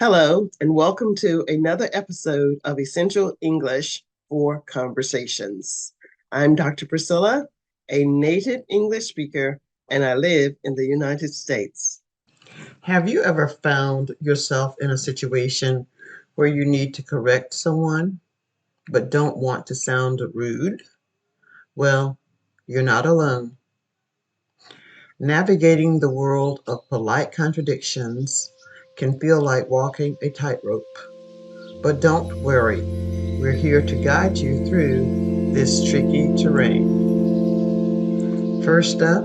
Hello, and welcome to another episode of Essential English for Conversations. I'm Dr. Priscilla, a native English speaker, and I live in the United States. Have you ever found yourself in a situation where you need to correct someone but don't want to sound rude? Well, you're not alone. Navigating the world of polite contradictions can feel like walking a tightrope. But don't worry, we're here to guide you through this tricky terrain. First up,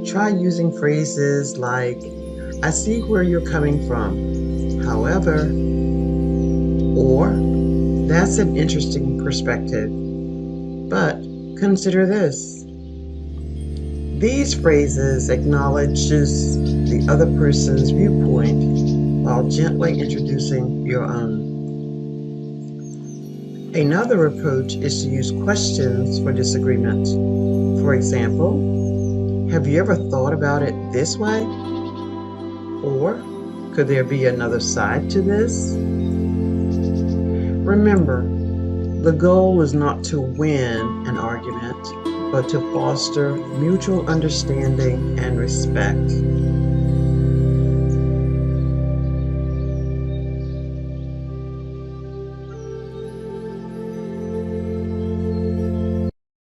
try using phrases like, I see where you're coming from. However, or that's an interesting perspective. But consider this. These phrases acknowledges the other person's viewpoint while gently introducing your own. Another approach is to use questions for disagreement. For example, have you ever thought about it this way? Or could there be another side to this? Remember, the goal is not to win an argument, but to foster mutual understanding and respect.